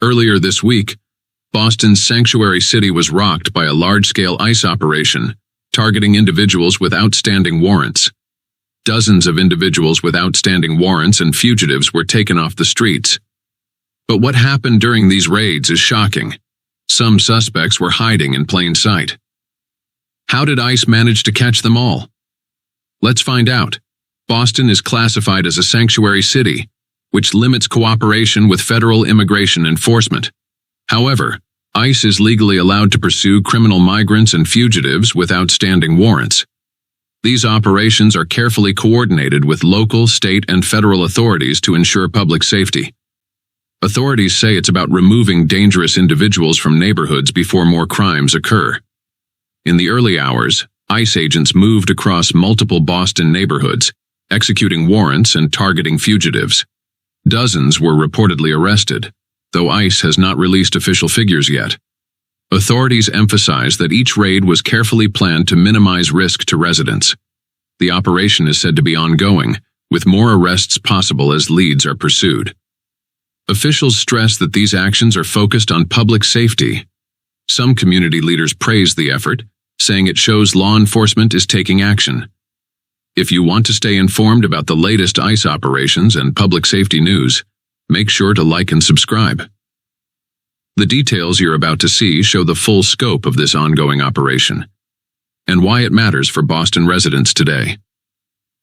Earlier this week, Boston's sanctuary city was rocked by a large-scale ICE operation targeting individuals with outstanding warrants. Dozens of individuals with outstanding warrants and fugitives were taken off the streets. But what happened during these raids is shocking. Some suspects were hiding in plain sight. How did ICE manage to catch them all? Let's find out. Boston is classified as a sanctuary city, which limits cooperation with federal immigration enforcement. However, ICE is legally allowed to pursue criminal migrants and fugitives with outstanding warrants. These operations are carefully coordinated with local, state, and federal authorities to ensure public safety. Authorities say it's about removing dangerous individuals from neighborhoods before more crimes occur. In the early hours, ICE agents moved across multiple Boston neighborhoods, executing warrants and targeting fugitives. Dozens were reportedly arrested, though ICE has not released official figures yet. Authorities emphasize that each raid was carefully planned to minimize risk to residents. The operation is said to be ongoing, with more arrests possible as leads are pursued. Officials stress that these actions are focused on public safety. Some community leaders praise the effort, saying it shows law enforcement is taking action. If you want to stay informed about the latest ICE operations and public safety news, make sure to like and subscribe. The details you're about to see show the full scope of this ongoing operation and why it matters for Boston residents today.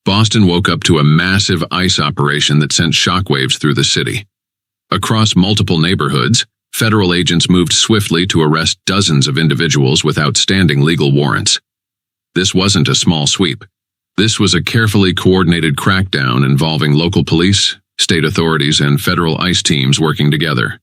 Boston woke up to a massive ICE operation that sent shockwaves through the city. Across multiple neighborhoods, federal agents moved swiftly to arrest dozens of individuals with outstanding legal warrants. This wasn't a small sweep. This was a carefully coordinated crackdown involving local police, state authorities, and federal ICE teams working together.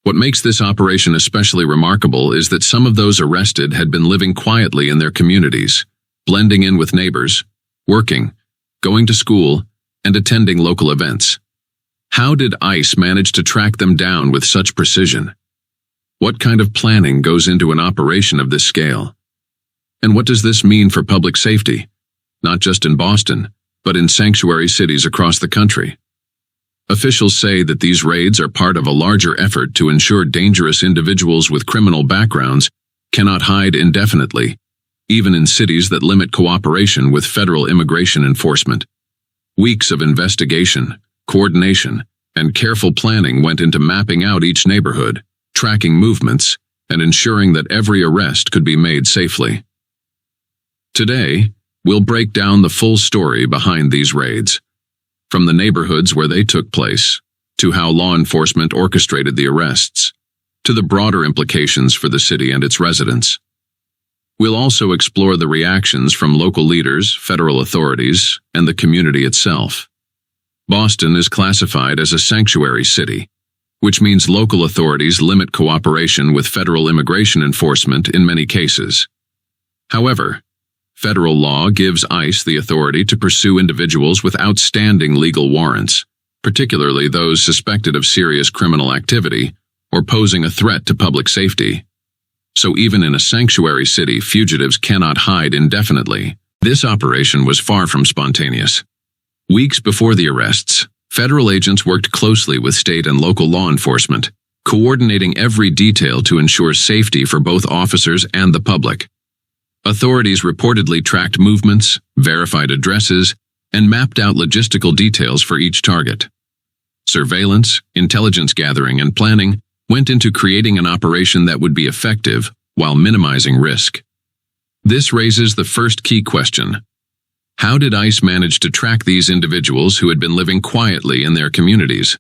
What makes this operation especially remarkable is that some of those arrested had been living quietly in their communities, blending in with neighbors, working, going to school, and attending local events. How did ICE manage to track them down with such precision? What kind of planning goes into an operation of this scale? And what does this mean for public safety, not just in Boston, but in sanctuary cities across the country? Officials say that these raids are part of a larger effort to ensure dangerous individuals with criminal backgrounds cannot hide indefinitely, even in cities that limit cooperation with federal immigration enforcement. Weeks of investigation, coordination, and careful planning went into mapping out each neighborhood, tracking movements, and ensuring that every arrest could be made safely. Today, we'll break down the full story behind these raids, from the neighborhoods where they took place, to how law enforcement orchestrated the arrests, to the broader implications for the city and its residents. We'll also explore the reactions from local leaders, federal authorities, and the community itself. Boston is classified as a sanctuary city, which means local authorities limit cooperation with federal immigration enforcement in many cases. However, federal law gives ICE the authority to pursue individuals with outstanding legal warrants, particularly those suspected of serious criminal activity or posing a threat to public safety. So even in a sanctuary city, fugitives cannot hide indefinitely. This operation was far from spontaneous. Weeks before the arrests, federal agents worked closely with state and local law enforcement, coordinating every detail to ensure safety for both officers and the public. Authorities reportedly tracked movements, verified addresses, and mapped out logistical details for each target. Surveillance, intelligence gathering, and planning went into creating an operation that would be effective while minimizing risk. This raises the first key question. How did ICE manage to track these individuals who had been living quietly in their communities?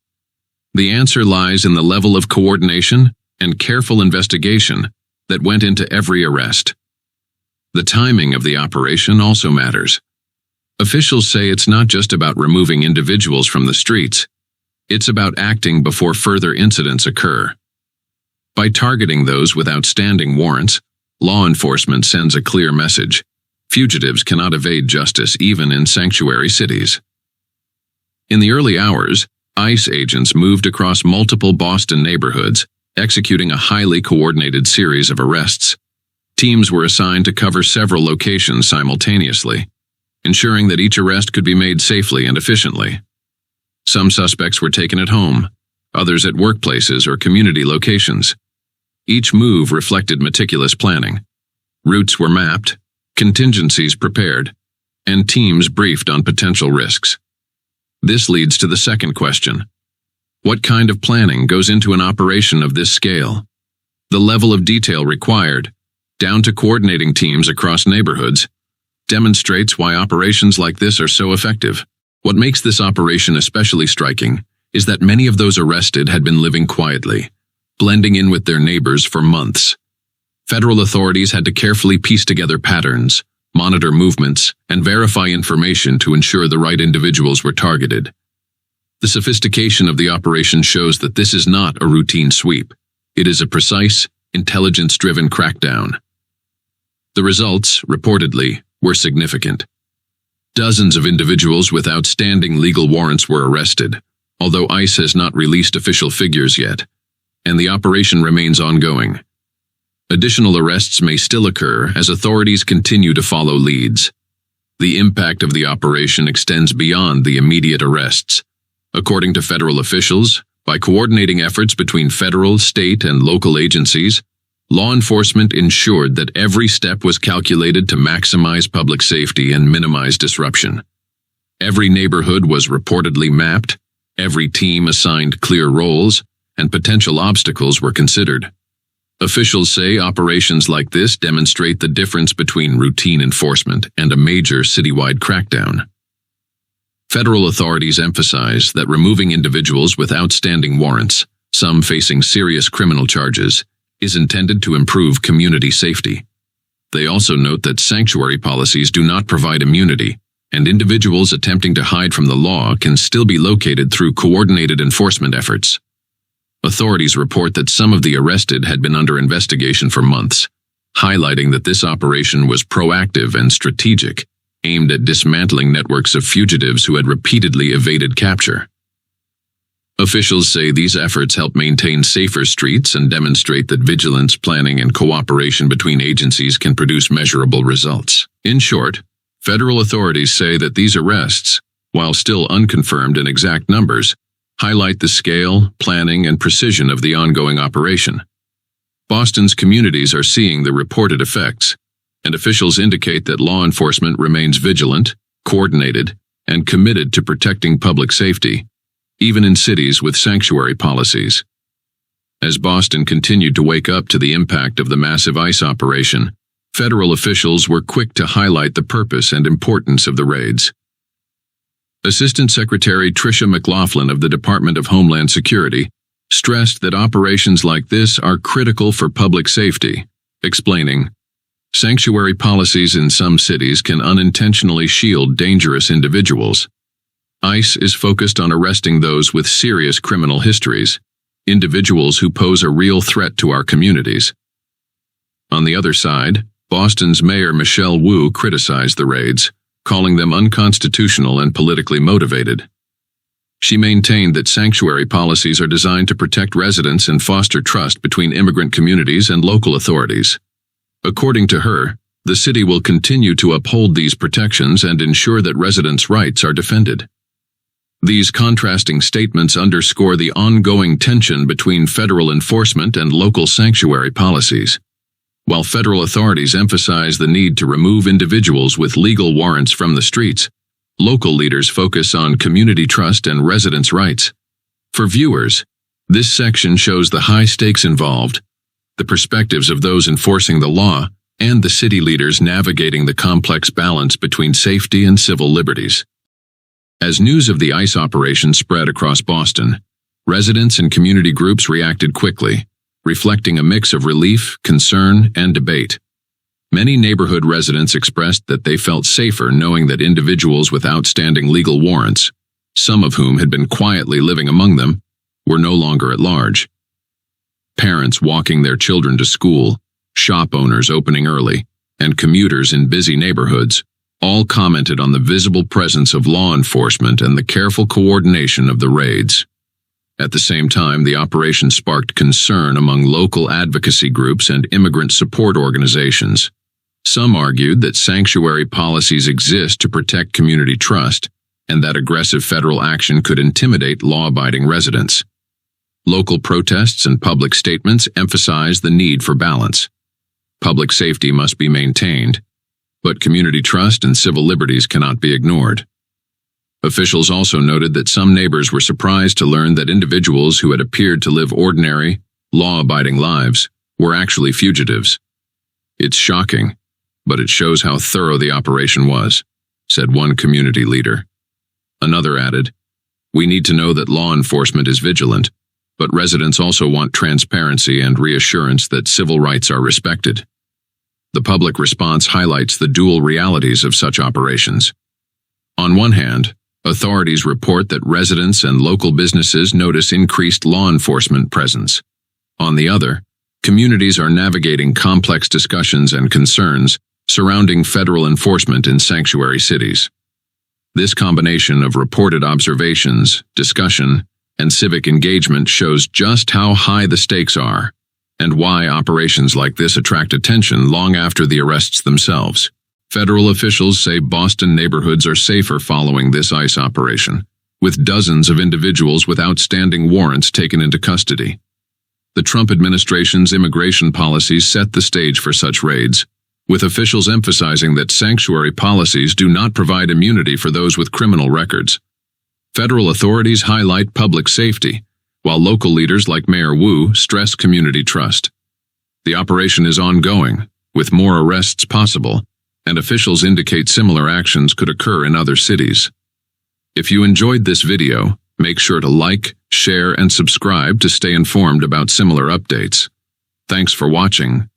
The answer lies in the level of coordination and careful investigation that went into every arrest. The timing of the operation also matters. Officials say it's not just about removing individuals from the streets. It's about acting before further incidents occur. By targeting those with outstanding warrants, law enforcement sends a clear message. Fugitives cannot evade justice even in sanctuary cities. In the early hours, ICE agents moved across multiple Boston neighborhoods, executing a highly coordinated series of arrests. Teams were assigned to cover several locations simultaneously, ensuring that each arrest could be made safely and efficiently. Some suspects were taken at home, others at workplaces or community locations. Each move reflected meticulous planning. Routes were mapped, contingencies prepared, and teams briefed on potential risks. This leads to the second question. What kind of planning goes into an operation of this scale? The level of detail required, down to coordinating teams across neighborhoods, demonstrates why operations like this are so effective. What makes this operation especially striking is that many of those arrested had been living quietly, blending in with their neighbors for months. Federal authorities had to carefully piece together patterns, monitor movements, and verify information to ensure the right individuals were targeted. The sophistication of the operation shows that this is not a routine sweep. It is a precise, intelligence-driven crackdown. The results, reportedly, were significant. Dozens of individuals with outstanding legal warrants were arrested, although ICE has not released official figures yet, and the operation remains ongoing. Additional arrests may still occur as authorities continue to follow leads. The impact of the operation extends beyond the immediate arrests. According to federal officials, by coordinating efforts between federal, state, and local agencies, law enforcement ensured that every step was calculated to maximize public safety and minimize disruption. Every neighborhood was reportedly mapped, every team assigned clear roles, and potential obstacles were considered. Officials say operations like this demonstrate the difference between routine enforcement and a major citywide crackdown. Federal authorities emphasize that removing individuals with outstanding warrants, some facing serious criminal charges, is intended to improve community safety. They also note that sanctuary policies do not provide immunity, and individuals attempting to hide from the law can still be located through coordinated enforcement efforts. Authorities report that some of the arrested had been under investigation for months, highlighting that this operation was proactive and strategic, aimed at dismantling networks of fugitives who had repeatedly evaded capture. Officials say these efforts help maintain safer streets and demonstrate that vigilance, planning, and cooperation between agencies can produce measurable results. In short, federal authorities say that these arrests, while still unconfirmed in exact numbers, highlight the scale, planning, and precision of the ongoing operation. Boston's communities are seeing the reported effects, and officials indicate that law enforcement remains vigilant, coordinated, and committed to protecting public safety, even in cities with sanctuary policies. As Boston continued to wake up to the impact of the massive ICE operation, federal officials were quick to highlight the purpose and importance of the raids. Assistant Secretary Tricia McLaughlin of the Department of Homeland Security stressed that operations like this are critical for public safety, explaining, "Sanctuary policies in some cities can unintentionally shield dangerous individuals. ICE is focused on arresting those with serious criminal histories, individuals who pose a real threat to our communities." On the other side, Boston's Mayor Michelle Wu criticized the raids, calling them unconstitutional and politically motivated. She maintained that sanctuary policies are designed to protect residents and foster trust between immigrant communities and local authorities. According to her, the city will continue to uphold these protections and ensure that residents' rights are defended. These contrasting statements underscore the ongoing tension between federal enforcement and local sanctuary policies. While federal authorities emphasize the need to remove individuals with legal warrants from the streets, local leaders focus on community trust and residents' rights. For viewers, this section shows the high stakes involved, the perspectives of those enforcing the law, and the city leaders navigating the complex balance between safety and civil liberties. As news of the ICE operation spread across Boston, residents and community groups reacted quickly, reflecting a mix of relief, concern, and debate. Many neighborhood residents expressed that they felt safer knowing that individuals with outstanding legal warrants, some of whom had been quietly living among them, were no longer at large. Parents walking their children to school, shop owners opening early, and commuters in busy neighborhoods all commented on the visible presence of law enforcement and the careful coordination of the raids. At the same time, the operation sparked concern among local advocacy groups and immigrant support organizations. Some argued that sanctuary policies exist to protect community trust, and that aggressive federal action could intimidate law-abiding residents. Local protests and public statements emphasize the need for balance. Public safety must be maintained, but community trust and civil liberties cannot be ignored. Officials also noted that some neighbors were surprised to learn that individuals who had appeared to live ordinary, law-abiding lives were actually fugitives. "It's shocking, but it shows how thorough the operation was," said one community leader. Another added, "We need to know that law enforcement is vigilant, but residents also want transparency and reassurance that civil rights are respected." The public response highlights the dual realities of such operations. On one hand, authorities report that residents and local businesses notice increased law enforcement presence. On the other, communities are navigating complex discussions and concerns surrounding federal enforcement in sanctuary cities. This combination of reported observations, discussion, and civic engagement shows just how high the stakes are, and why operations like this attract attention long after the arrests themselves. Federal officials say Boston neighborhoods are safer following this ICE operation, with dozens of individuals with outstanding warrants taken into custody. The Trump administration's immigration policies set the stage for such raids, with officials emphasizing that sanctuary policies do not provide immunity for those with criminal records. Federal authorities highlight public safety, while local leaders like Mayor Wu stress community trust. The operation is ongoing, with more arrests possible, and officials indicate similar actions could occur in other cities. If you enjoyed this video, make sure to like, share, and subscribe to stay informed about similar updates. Thanks for watching.